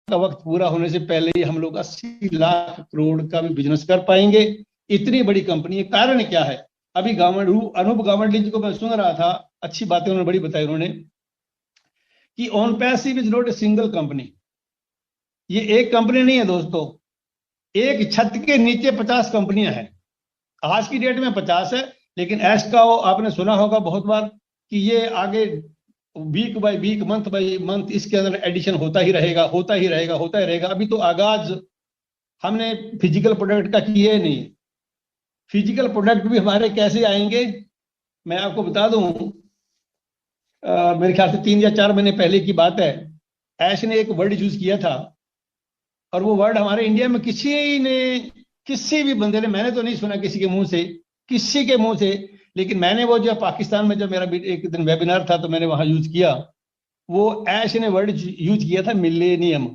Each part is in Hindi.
का वक्त पूरा होने से पहले ही हम लोग 80 लाख करोड़ का भी बिजनेस कर पाएंगे। इतनी बड़ी कंपनी है। कारण क्या है? अभी अनूप गावंडी जी को मैं सुन रहा था, अच्छी बातें उन्होंने बड़ी बताई उन्होंने, कि on passive is not a single company. ये एक कंपनी नहीं है दोस्तों, एक छत के नीचे 50 कंपनियां हैं। आज की डेट में 50 है, लेकिन ऐसा आपने सुना होगा बहुत बार कि ये आगे week by week, month by month इसके अंदर एडिशन होता ही रहेगा, होता ही रहेगा, होता ही रहेगा। अभी तो आगाज हमने फिजिकल प्रोडक्ट का किए नहीं। फिजिकल प्रोडक्ट भी हमारे कैसे आएंगे, मैं आपको बता दूं। मेरे ख्याल से 3 या 4 महीने पहले की बात है, ऐश ने एक वर्ड यूज किया था, और वो वर्ड हमारे इंडिया में किसी भी बंदे ने, मैंने तो नहीं सुना किसी के मुंह से, किसी के मुंह से, लेकिन मैंने वो जो पाकिस्तान में जब मेरा एक दिन वेबिनार था तो मैंने वहां यूज किया। वो ऐश ने वर्ड यूज किया था, मिलेनियम।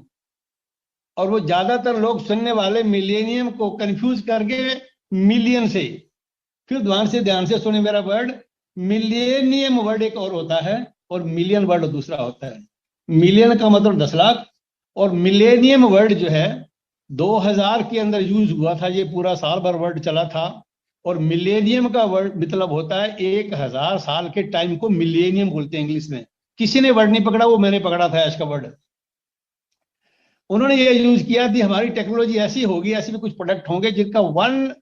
और वो ज्यादातर लोग सुनने वाले मिलेनियम को कंफ्यूज करके मिलियन से, फिर ध्यान से सुने मेरा वर्ड, मिलेनियम वर्ड एक और होता है और मिलियन वर्ड दूसरा होता है। मिलियन का मतलब 10 लाख, और मिलेनियम वर्ड जो है 2000 के अंदर यूज हुआ था, ये पूरा साल भर वर्ड चला था। और मिलेनियम का वर्ड मतलब होता है 1000 साल के टाइम को मिलेनियम बोलते हैं इंग्लिश में। किसी ने वर्ड नहीं पकड़ा, वो मैंने पकड़ा था इसका वर्ड। उन्होंने ये यूज किया थी, हमारी टेक्नोलॉजी ऐसी होगी, ऐसे भी कुछ प्रोडक्ट होंगे जिनका 1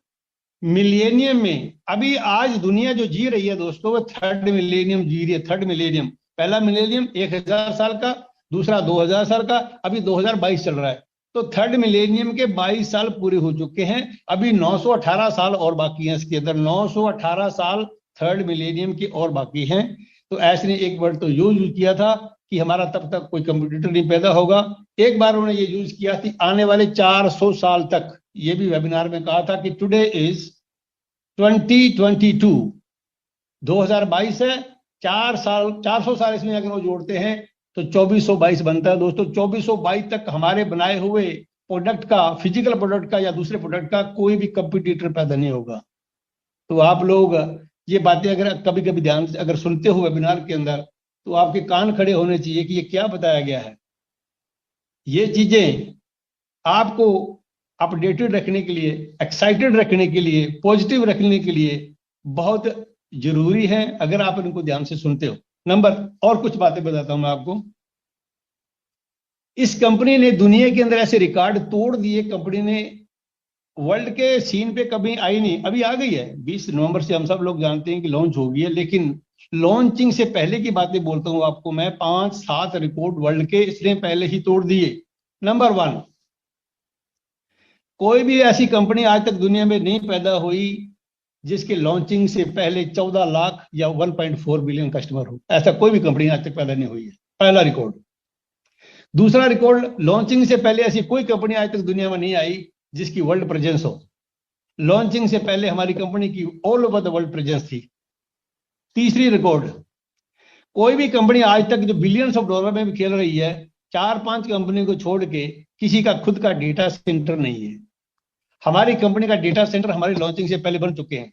मिलेनियम में, अभी आज दुनिया जो जी रही है दोस्तों, वो 3rd मिलेनियम जी रही है। 3rd मिलेनियम, पहला मिलेनियम 1000 साल का, दूसरा 2000 साल का, अभी 2022 चल रहा है। तो 3rd मिलेनियम के 22 साल पूरे हो चुके हैं, अभी 918 साल और बाकी हैं इसके अंदर। 918 साल 3rd मिलेनियम के और बाकी हैं। तो ऐसे ने एक वर्ड तो यूज किया था कि हमारा तब तक कोई कंप्यूटर नहीं पैदा होगा। एक बार उन्होंने ये यूज किया थी आने वाले 400 साल तक। ये भी वेबिनार में कहा था कि टुडे इज 2022, 2022 है, 400 साल इसमें अगर वो जोड़ते हैं तो 2422 बनता है दोस्तों। 2422 तक हमारे बनाए हुए प्रोडक्ट का, फिजिकल प्रोडक्ट का या दूसरे प्रोडक्ट का, कोई भी कंपटीटर पैदा नहीं होगा। तो आप लोग ये बातें अगर कभी कभी ध्यान से अगर सुनते हो वेबिनार के अंदर, तो आपके कान खड़े होने चाहिए कि ये क्या बताया गया है। ये चीजें आपको अपडेटेड रखने के लिए, एक्साइटेड रखने के लिए, पॉजिटिव रखने के लिए बहुत जरूरी है, अगर आप इनको ध्यान से सुनते हो। और कुछ बातें बताता हूं मैं आपको। इस कंपनी ने दुनिया के अंदर ऐसे रिकॉर्ड तोड़ दिए। कंपनी ने वर्ल्ड के सीन पे कभी आई नहीं, अभी आ गई है। 20 नवंबर से हम सब लोग जानते हैं कि लॉन्च हो गई है, लेकिन लॉन्चिंग से पहले की बातें बोलता हूं आपको मैं। 5-7 रिकॉर्ड वर्ल्ड के इसने पहले ही तोड़ दिए। नंबर 1, कोई भी ऐसी कंपनी आज तक दुनिया में नहीं पैदा हुई जिसके लॉन्चिंग से पहले 14 लाख या 1.4 बिलियन कस्टमर हो। ऐसा कोई भी कंपनी आज तक पैदा नहीं हुई है, पहला रिकॉर्ड। दूसरा रिकॉर्ड, लॉन्चिंग से पहले ऐसी कोई कंपनी आज तक दुनिया में नहीं आई जिसकी वर्ल्ड प्रेजेंस हो। लॉन्चिंग से पहले हमारी कंपनी की all over the world presence थी। तीसरी रिकॉर्ड, कोई भी कंपनी आज तक जो बिलियंस ऑफ डॉलर में भी खेल रही है, 4-5 कंपनी को छोड़ के किसी का खुद का डेटा सेंटर नहीं है। हमारी कंपनी का डेटा सेंटर हमारी लॉन्चिंग से पहले बन चुके हैं।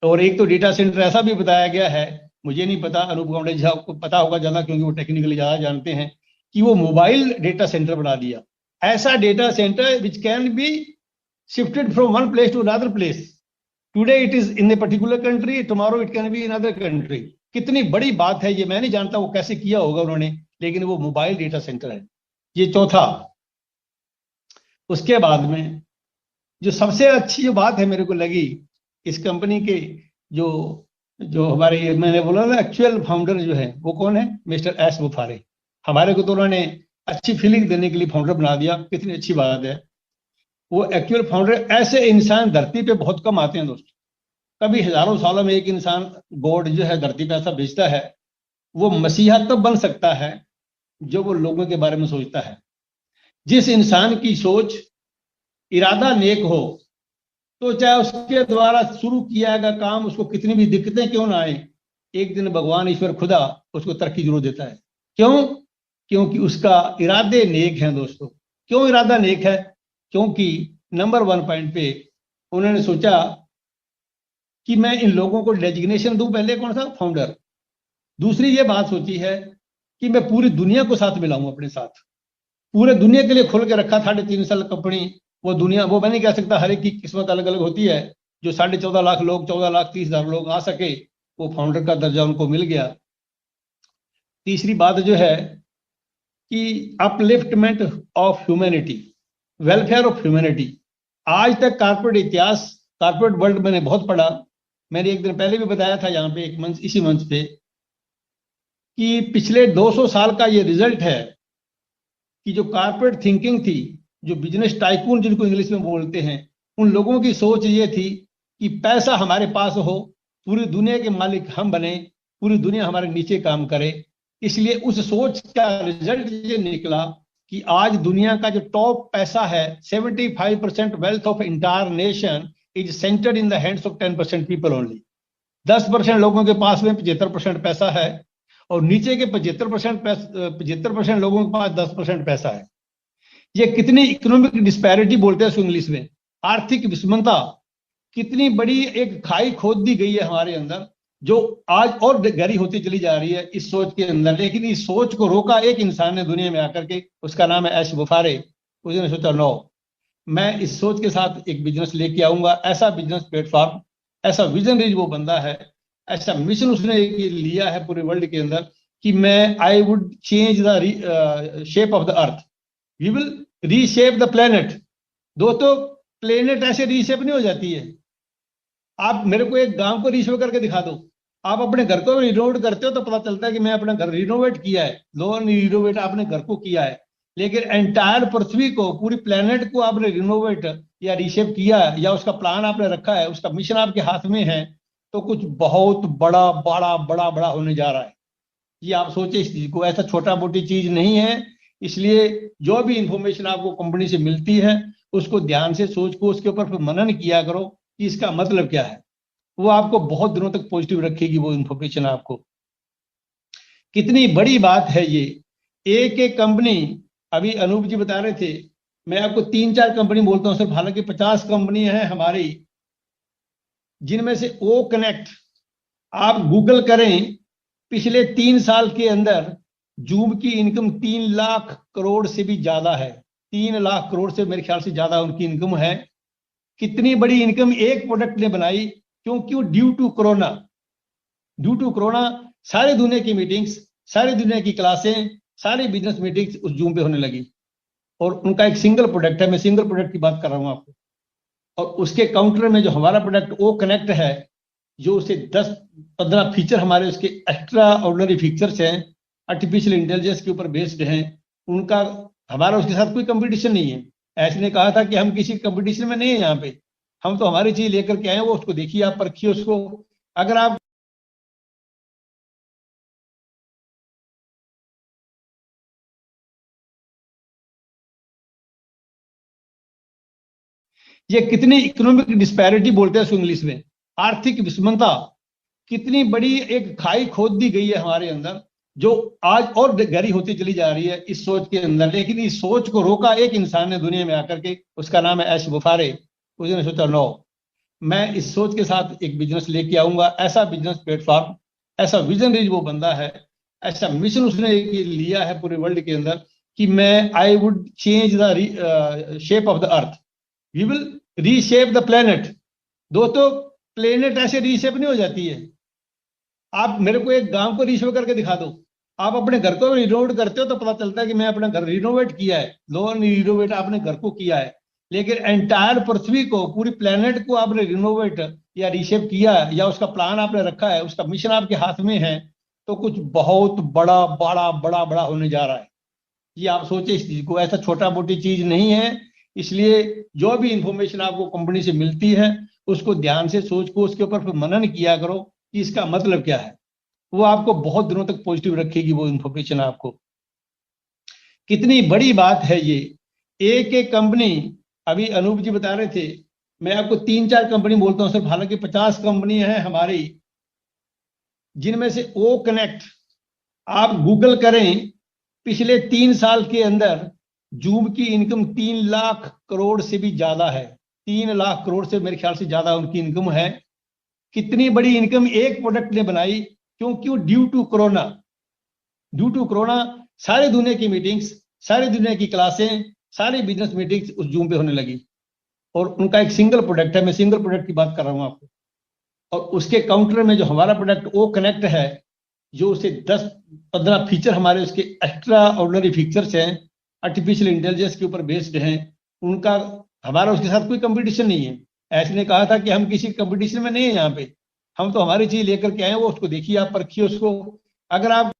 और एक तो डेटा सेंटर ऐसा भी बताया गया है, मुझे नहीं पता, अनूप गावंडे जी को पता होगा ज्यादा क्योंकि वो टेक्निकली ज्यादा जानते हैं, कि वो मोबाइल डेटा सेंटर बना दिया। ऐसा data centre which can be shifted from one place to another place. Today it is in a particular country, tomorrow it can be in other country. कितनी बड़ी बात है ये, मैं नहीं जानता वो कैसे किया होगा उन्होंने, लेकिन वो मोबाइल डेटा सेंटर है। ये चौथा। उसके बाद में जो सबसे अच्छी जो बात है मेरे को लगी इस कंपनी के, जो हमारे, मैंने बोला ना एक्चुअल फाउंडर जो है वो कौन है, मिस्टर एस बुफारे। हमारे को तो उन्होंने अच्छी फीलिंग देने के लिए फाउंडर बना दिया, कितनी अच्छी बात है। वो एक्चुअल फाउंडर, ऐसे इंसान धरती पे बहुत कम आते हैं दोस्तों। कभी हजारों सालों में एक इंसान, गॉड जो है धरती पे ऐसा भेजता है। वो मसीहा तब बन सकता है जो वो लोगों के बारे में सोचता है। जिस इंसान की सोच, इरादा नेक हो, तो चाहे उसके द्वारा शुरू किया गया काम, उसको कितनी भी दिक्कतें क्यों ना आए, एक दिन भगवान ईश्वर खुदा उसको तरक्की जरूर देता है। क्यों? क्योंकि उसका इरादे नेक हैं दोस्तों। क्यों इरादा नेक है? क्योंकि नंबर 1 पॉइंट पे उन्होंने सोचा कि मैं इन लोगों को डेजिग्नेशन दूं, पहले कौन सा, फाउंडर। दूसरी ये बात सोची है कि मैं पूरी दुनिया को साथ मिलाऊं अपने साथ। पूरे दुनिया के लिए खोल के रखा 3.5 साल कंपनी। वो दुनिया, वो मैं नहीं कह सकता, हर एक की किस्मत अलग अलग होती है। जो 14.5 लाख लोग, 14,30,000 लोग आ सके, वो फाउंडर का दर्जा उनको मिल गया। तीसरी बात जो है कि upliftment of humanity, welfare of humanity. आज तक कारपोरेट इतिहास, कारपोरेट वर्ल्ड मैंने बहुत पढ़ा। मैंने एक दिन पहले भी बताया था यहाँ पे, एक मंच, इसी मंच पे, कि पिछले 200 साल का ये रिजल्ट है कि जो कारपोरेट थिंकिंग थी, जो बिजनेस टाइकून जिनको इंग्लिश में बोलते हैं, उन लोगों की सोच ये थी कि पैसा हमारे पास हो, पूरी दुनिया के मालिक हम बने, पूरी दुनिया हमारे नीचे काम करे। इसलिए उस सोच का रिजल्ट ये निकला कि आज दुनिया का जो टॉप पैसा है, 75% wealth of entire nation is centred in the hands of 10% people only. 10% लोगों के पास में 75% पैसा है, और नीचे के 75% लोगों के पास 10% पैसा है। ये कितनी इकोनॉमिक डिस्पैरिटी बोलते हैं इंग्लिश में, आर्थिक विषमता, कितनी बड़ी एक खाई खोद दी गई है हमारे अंदर, जो आज और गहरी होती चली जा रही है इस सोच के अंदर। लेकिन इस सोच को रोका एक इंसान ने दुनिया में आकर के, उसका नाम है ऐश बुफारे। उसने सोचा नो, मैं इस सोच के साथ एक बिजनेस लेके आऊंगा, ऐसा बिजनेस प्लेटफॉर्म, ऐसा विजनरी वो बंदा है, ऐसा मिशन उसने लिया है पूरे वर्ल्ड के अंदर कि मैं, I would change the shape of the earth, we will reshape the planet. दोस्तों, प्लेनेट ऐसे रीशेप नहीं हो जाती है। आप मेरे को एक गांव को रीशेप करके दिखा दो, आप अपने घर को रिनोवेट करते हो तो पता चलता है कि मैं अपना घर रिनोवेट किया है। लो रिनोवेट आपने घर को किया है, लेकिन एंटायर पृथ्वी को, पूरी प्लेनेट को आपने रिनोवेट या रीशेप किया है, या उसका प्लान आपने रखा है, उसका मिशन आपके हाथ में है, तो कुछ बहुत बड़ा बड़ा बड़ा बड़ा होने जा रहा है। ये आप सोचे इस चीज को, ऐसा छोटा मोटी चीज नहीं है। इसलिए जो भी इंफॉर्मेशन आपको कंपनी से मिलती है, उसको ध्यान से सोच को, उसके ऊपर फिर मनन किया करो कि इसका मतलब क्या है। वो आपको बहुत दिनों तक पॉजिटिव रखेगी वो इंफॉर्मेशन आपको। कितनी बड़ी बात है ये, एक एक कंपनी। अभी अनूप जी बता रहे थे, मैं आपको 3-4 कंपनी बोलता हूँ सिर्फ, हालांकि 50 कंपनी है हमारी, जिनमें से ओ कनेक्ट, आप गूगल करें, पिछले 3 साल के अंदर जूम की इनकम 3 लाख करोड़ से भी ज्यादा है। 3 लाख करोड़ से मेरे ख्याल से ज्यादा उनकी इनकम है। कितनी बड़ी इनकम एक प्रोडक्ट ने बनाई, क्योंकि due to corona, due to corona सारी दुनिया की मीटिंग्स, सारी दुनिया की क्लासें, सारी बिजनेस मीटिंग्स उस जूम पे होने लगी। और उनका एक सिंगल प्रोडक्ट है, मैं सिंगल प्रोडक्ट की बात कर रहा हूं आपको, और उसके काउंटर में जो हमारा प्रोडक्ट ओ कनेक्ट है, जो उसे 10-15 फीचर हमारे उसके एक्स्ट्रा ऑर्डिनरी फीचर्स हैं, आर्टिफिशियल इंटेलिजेंस के ऊपर बेस्ड हैं, उनका हमारा उसके साथ कोई कंपटीशन नहीं है। ऐसे ने कहा था कि हम किसी कंपटीशन में नहीं है यहाँ पे, हम तो हमारी चीज लेकर के आए हैं, वो उसको देखिए, आप परखिए उसको। अगर आप ये कितनी इकोनॉमिक डिस्पैरिटी बोलते हैं इंग्लिश में, आर्थिक विषमता, कितनी बड़ी एक खाई खोद दी गई है हमारे अंदर, जो आज और गहरी होती चली जा रही है इस सोच के अंदर। लेकिन इस सोच को रोका एक इंसान ने दुनिया में आकर के, उसका नाम है ऐश बुफारे। उसने सोचा नो, मैं इस सोच के साथ एक बिजनेस लेके आऊंगा, ऐसा बिजनेस प्लेटफॉर्म, ऐसा विजनरी वो बंदा है, ऐसा मिशन उसने लिया है पूरे वर्ल्ड के अंदर कि मैं, I would change the shape of the earth, we will reshape the planet. दोस्तों, प्लेनेट ऐसे रीशेप नहीं हो जाती है। आप मेरे को एक गांव को रीशेप करके दिखा दो, आप अपने घर को रिनोवेट करते हो तो पता चलता है कि मैं अपना घर रिनोवेट किया है। लो रिनोवेट आपने घर को किया है, लेकिन एंटायर पृथ्वी को, पूरी प्लेनेट को आपने रिनोवेट या रीशेप किया है, या उसका प्लान आपने रखा है, उसका मिशन आपके हाथ में है, तो कुछ बहुत बड़ा बड़ा बड़ा बड़ा होने जा रहा है। ये आप सोचे इस चीज को, ऐसा छोटा मोटी चीज नहीं है। इसलिए जो भी इंफॉर्मेशन आपको कंपनी से मिलती है, उसको ध्यान से सोच को, उसके ऊपर फिर मनन किया करो कि इसका मतलब क्या है। वो आपको बहुत दिनों तक पॉजिटिव रखेगी वो इंफॉर्मेशन आपको। कितनी बड़ी बात है ये, एक एक कंपनी। अभी अनूप जी बता रहे थे, मैं आपको 3-4 कंपनी बोलता हूँ सिर्फ, हालांकि 50 कंपनी है हमारी, जिनमें से ओ कनेक्ट, आप गूगल करें, पिछले 3 साल के अंदर जूम की इनकम 3 लाख करोड़ से भी ज्यादा है। 3 लाख करोड़ से मेरे ख्याल से ज्यादा उनकी इनकम है। कितनी बड़ी इनकम एक प्रोडक्ट ने बनाई, क्योंकि due to corona, due to corona सारी दुनिया की मीटिंग्स, सारी दुनिया की क्लासें, सारी बिजनेस मीटिंग्स उस जूम पे होने लगी। और उनका एक सिंगल प्रोडक्ट है, मैं सिंगल प्रोडक्ट की बात कर रहा हूँ आपको, और उसके काउंटर में जो हमारा प्रोडक्ट वो कनेक्ट है, जो उसे 10-15 फीचर हमारे उसके एक्स्ट्रा ऑर्डिनरी फीचर्स हैं, आर्टिफिशियल इंटेलिजेंस के ऊपर बेस्ड हैं, उनका हमारा उसके साथ कोई कंपटीशन नहीं है। ऐसे ने कहा था कि हम किसी कंपटीशन में नहीं है यहाँ पे, हम तो हमारी चीज लेकर के आए हैं, वो उसको देखिए, आप परखिए उसको। अगर आप